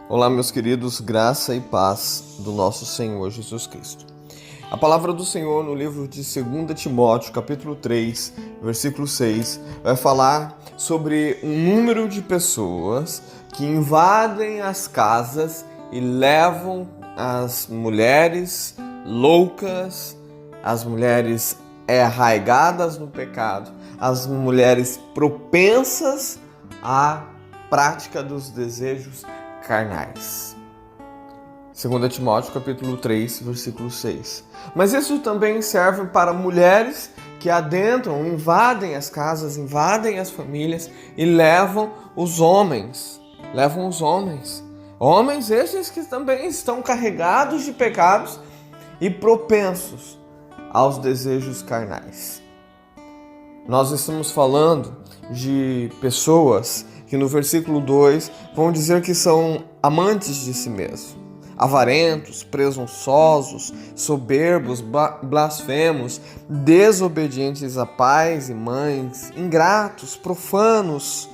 Olá, meus queridos, graça e paz do nosso Senhor Jesus Cristo. A palavra do Senhor no livro de 2 Timóteo, capítulo 3, versículo 6, vai falar sobre um número de pessoas que invadem as casas e levam as mulheres loucas, as mulheres arraigadas no pecado, as mulheres propensas à prática dos desejos carnais. 2 Timóteo capítulo 3, versículo 6. Mas isso também serve para mulheres que adentram, invadem as casas, invadem as famílias e levam os homens. Homens estes que também estão carregados de pecados e propensos aos desejos carnais. Nós estamos falando de pessoas que no versículo 2 vão dizer que são amantes de si mesmos, avarentos, presunçosos, soberbos, blasfemos, desobedientes a pais e mães, ingratos, profanos,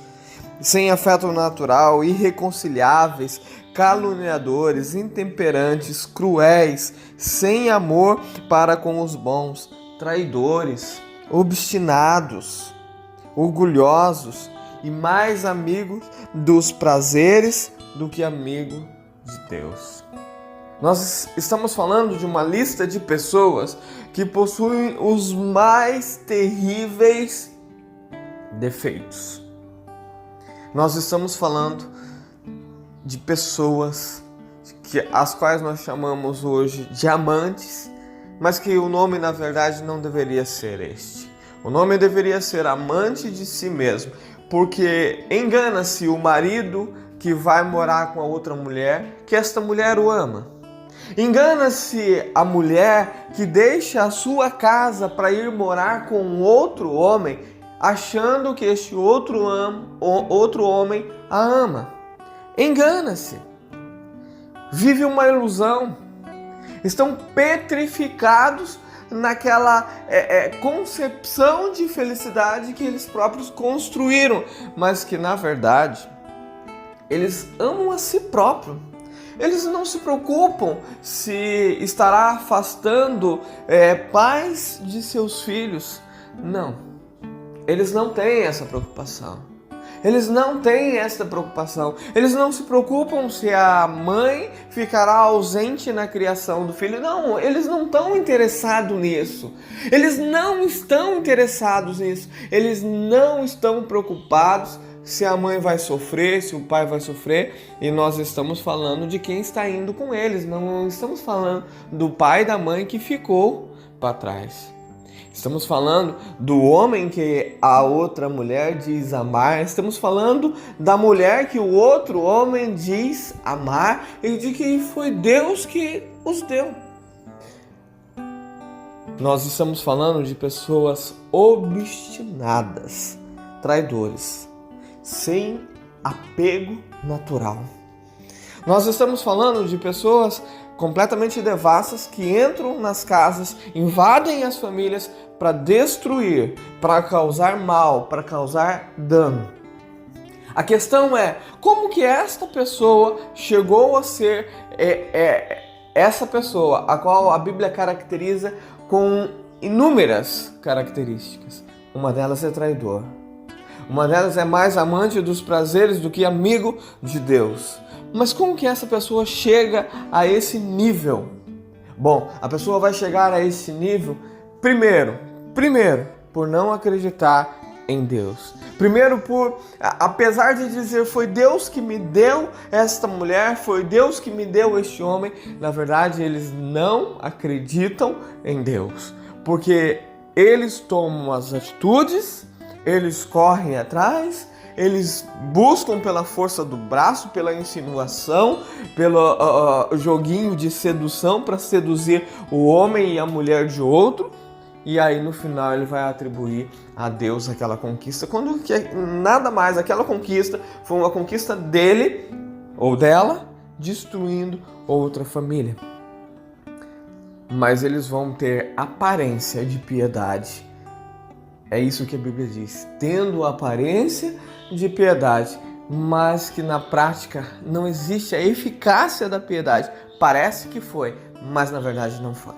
sem afeto natural, irreconciliáveis, caluniadores, intemperantes, cruéis, sem amor para com os bons, traidores, obstinados, orgulhosos e mais amigos dos prazeres do que amigo de Deus. Nós estamos falando de uma lista de pessoas que possuem os mais terríveis defeitos. Nós estamos falando de pessoas as quais nós chamamos hoje de amantes, mas que o nome na verdade não deveria ser este. O nome deveria ser amante de si mesmo, porque engana-se o marido que vai morar com a outra mulher, que esta mulher o ama. Engana-se a mulher que deixa a sua casa para ir morar com outro homem, achando que este outro homem a ama. Engana-se. Vive uma ilusão. Estão petrificados naquela concepção de felicidade que eles próprios construíram, mas que na verdade eles amam a si próprios. Eles não se preocupam se estará afastando pais de seus filhos. Não, eles não têm essa preocupação. Eles não têm essa preocupação. Eles não se preocupam se a mãe ficará ausente na criação do filho. Não, eles não estão interessados nisso. Eles não estão interessados nisso. Eles não estão preocupados se a mãe vai sofrer, se o pai vai sofrer. E nós estamos falando de quem está indo com eles. Não estamos falando do pai e da mãe que ficou para trás. Estamos falando do homem que a outra mulher diz amar. Estamos falando da mulher que o outro homem diz amar e de que foi Deus que os deu. Nós estamos falando de pessoas obstinadas, traidores, sem apego natural. Nós estamos falando de pessoas completamente devassas que entram nas casas, invadem as famílias para destruir, para causar mal, para causar dano. A questão é, como que esta pessoa chegou a ser essa pessoa, a qual a Bíblia caracteriza com inúmeras características. Uma delas é traidor. Uma delas é mais amante dos prazeres do que amigo de Deus. Mas como que essa pessoa chega a esse nível? Bom, a pessoa vai chegar a esse nível primeiro, por não acreditar em Deus. Primeiro apesar de dizer foi Deus que me deu esta mulher, foi Deus que me deu este homem, na verdade eles não acreditam em Deus. Porque eles tomam as atitudes, eles correm atrás, eles buscam pela força do braço, pela insinuação, pelo joguinho de sedução para seduzir o homem e a mulher de outro. E aí no final ele vai atribuir a Deus aquela conquista, quando nada mais, aquela conquista foi uma conquista dele ou dela, destruindo outra família. Mas eles vão ter aparência de piedade. É isso que a Bíblia diz, tendo aparência de piedade, mas que na prática não existe a eficácia da piedade. Parece que foi, mas na verdade não foi.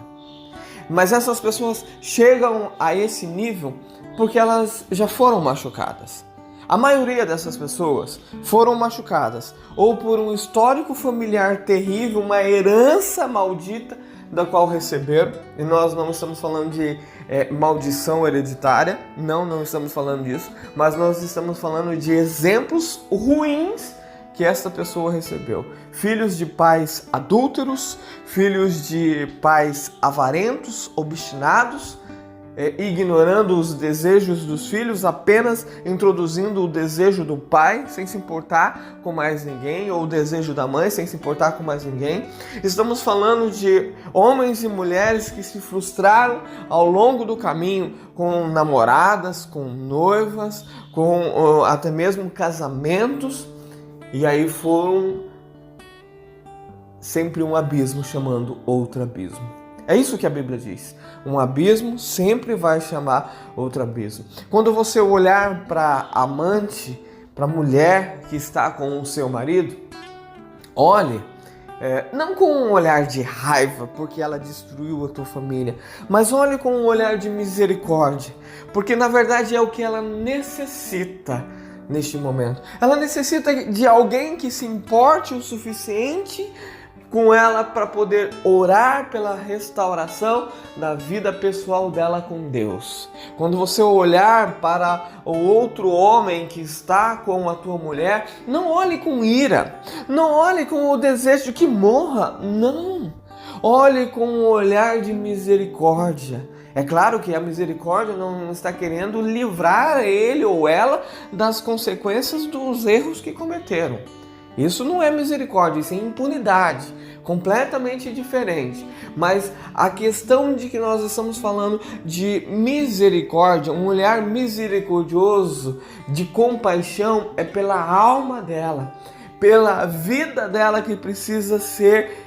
Mas essas pessoas chegam a esse nível porque elas já foram machucadas. A maioria dessas pessoas foram machucadas ou por um histórico familiar terrível, uma herança maldita da qual receberam. E nós não estamos falando de maldição hereditária, não estamos falando disso, mas nós estamos falando de exemplos ruins que esta pessoa recebeu. Filhos de pais adúlteros, filhos de pais avarentos, obstinados, ignorando os desejos dos filhos, apenas introduzindo o desejo do pai sem se importar com mais ninguém, ou o desejo da mãe sem se importar com mais ninguém. Estamos falando de homens e mulheres que se frustraram ao longo do caminho com namoradas, com noivas, com até mesmo casamentos, e aí foram sempre um abismo chamando outro abismo. É isso que a Bíblia diz. Um abismo sempre vai chamar outro abismo. Quando você olhar para a amante, para a mulher que está com o seu marido, olhe, não com um olhar de raiva, porque ela destruiu a tua família, mas olhe com um olhar de misericórdia, porque na verdade é o que ela necessita neste momento. Ela necessita de alguém que se importe o suficiente com ela para poder orar pela restauração da vida pessoal dela com Deus. Quando você olhar para o outro homem que está com a tua mulher, não olhe com ira, não olhe com o desejo de que morra, não. Olhe com um olhar de misericórdia. É claro que a misericórdia não está querendo livrar ele ou ela das consequências dos erros que cometeram. Isso não é misericórdia, isso é impunidade, completamente diferente. Mas a questão de que nós estamos falando de misericórdia, um olhar misericordioso, de compaixão, é pela alma dela, pela vida dela que precisa ser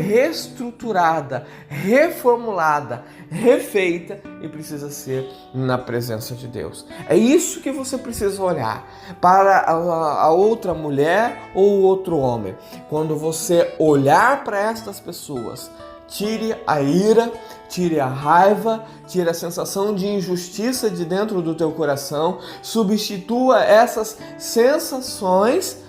reestruturada, reformulada, refeita e precisa ser na presença de Deus. É isso que você precisa olhar para a outra mulher ou outro homem. Quando você olhar para estas pessoas, tire a ira, tire a raiva, tire a sensação de injustiça de dentro do teu coração, substitua essas sensações,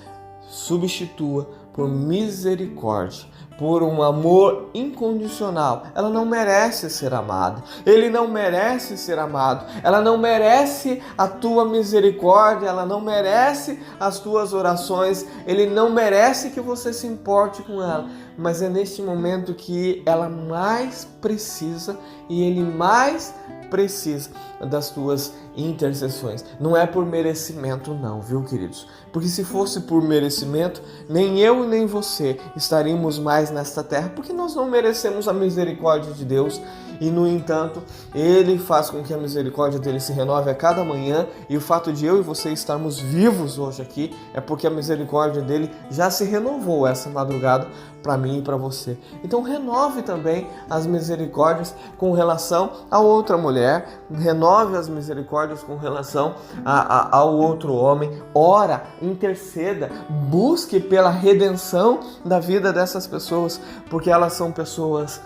substitua por misericórdia, por um amor incondicional. Ela não merece ser amada, ele não merece ser amado, ela não merece a tua misericórdia, ela não merece as tuas orações, ele não merece que você se importe com ela, mas é neste momento que ela mais precisa e ele mais precisa das tuas intercessões. Não é por merecimento não, viu, queridos? Porque se fosse por merecimento, nem eu nem você estaríamos mais nesta terra, porque nós não merecemos a misericórdia de Deus. E, no entanto, Ele faz com que a misericórdia dele se renove a cada manhã, e o fato de eu e você estarmos vivos hoje aqui é porque a misericórdia dele já se renovou essa madrugada para mim e para você. Então renove também as misericórdias com relação a outra mulher, renove as misericórdias com relação ao outro homem, ora, interceda, busque pela redenção da vida dessas pessoas, porque elas são pessoas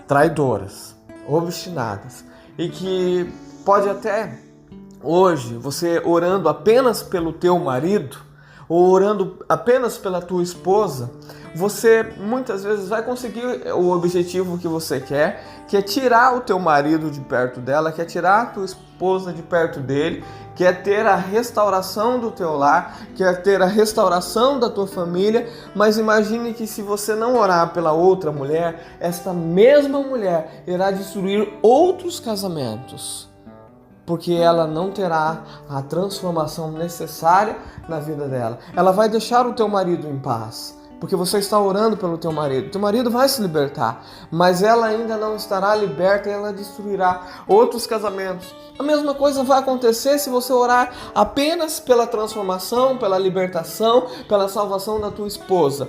traidoras, obstinadas, e que pode até hoje você orando apenas pelo teu marido ou orando apenas pela tua esposa, você muitas vezes vai conseguir o objetivo que você quer, que é tirar o teu marido de perto dela, que é tirar a tua esposa de perto dele, que é ter a restauração do teu lar, que é ter a restauração da tua família. Mas imagine que se você não orar pela outra mulher, esta mesma mulher irá destruir outros casamentos, porque ela não terá a transformação necessária na vida dela. Ela vai deixar o teu marido em paz, porque você está orando pelo teu marido. Teu marido vai se libertar, mas ela ainda não estará liberta e ela destruirá outros casamentos. A mesma coisa vai acontecer se você orar apenas pela transformação, pela libertação, pela salvação da tua esposa.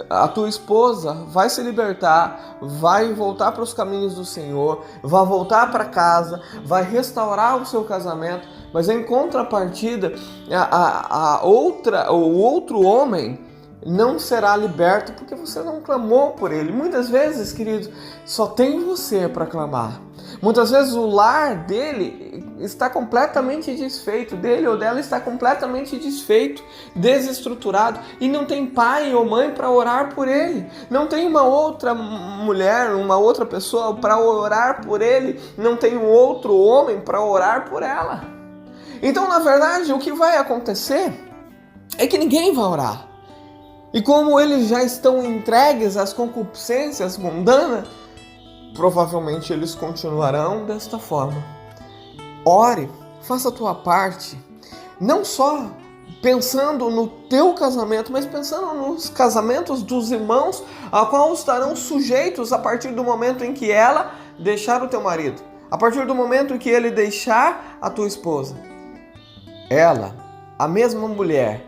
A tua esposa vai se libertar, vai voltar para os caminhos do Senhor, vai voltar para casa, vai restaurar o seu casamento, Mas em contrapartida, o outro homem não será liberto porque você não clamou por ele. Muitas vezes, querido, só tem você para clamar. Muitas vezes o lar dele está completamente desfeito, dele ou dela está completamente desfeito, desestruturado, e não tem pai ou mãe para orar por ele. Não tem uma outra mulher, uma outra pessoa para orar por ele, não tem um outro homem para orar por ela. Então, na verdade, o que vai acontecer é que ninguém vai orar. E como eles já estão entregues às concupiscências mundanas, provavelmente eles continuarão desta forma. Ore, faça a tua parte, não só pensando no teu casamento, mas pensando nos casamentos dos irmãos, a qual estarão sujeitos a partir do momento em que ela deixar o teu marido, a partir do momento em que ele deixar a tua esposa. Ela, a mesma mulher,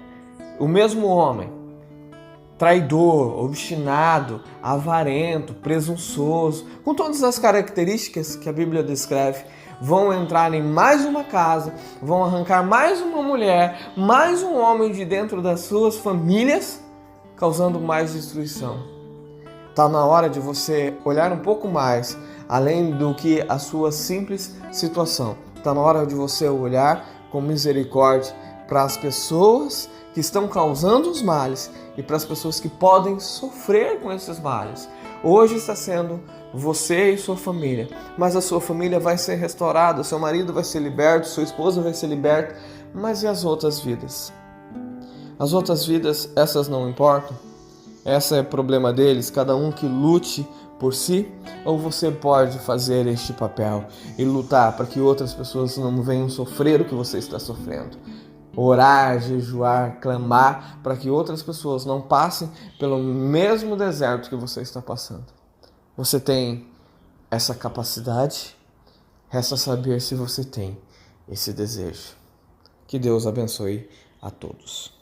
o mesmo homem, traidor, obstinado, avarento, presunçoso, com todas as características que a Bíblia descreve, vão entrar em mais uma casa, vão arrancar mais uma mulher, mais um homem de dentro das suas famílias, causando mais destruição. Está na hora de você olhar um pouco mais, além do que a sua simples situação. Está na hora de você olhar com misericórdia para as pessoas que estão causando os males e para as pessoas que podem sofrer com esses males. Hoje está sendo você e sua família, mas a sua família vai ser restaurada, seu marido vai ser liberto, sua esposa vai ser liberta, mas e as outras vidas? As outras vidas, essas não importam? Esse é o problema deles, cada um que lute por si, ou você pode fazer este papel e lutar para que outras pessoas não venham sofrer o que você está sofrendo. Orar, jejuar, clamar para que outras pessoas não passem pelo mesmo deserto que você está passando. Você tem essa capacidade? Resta saber se você tem esse desejo. Que Deus abençoe a todos.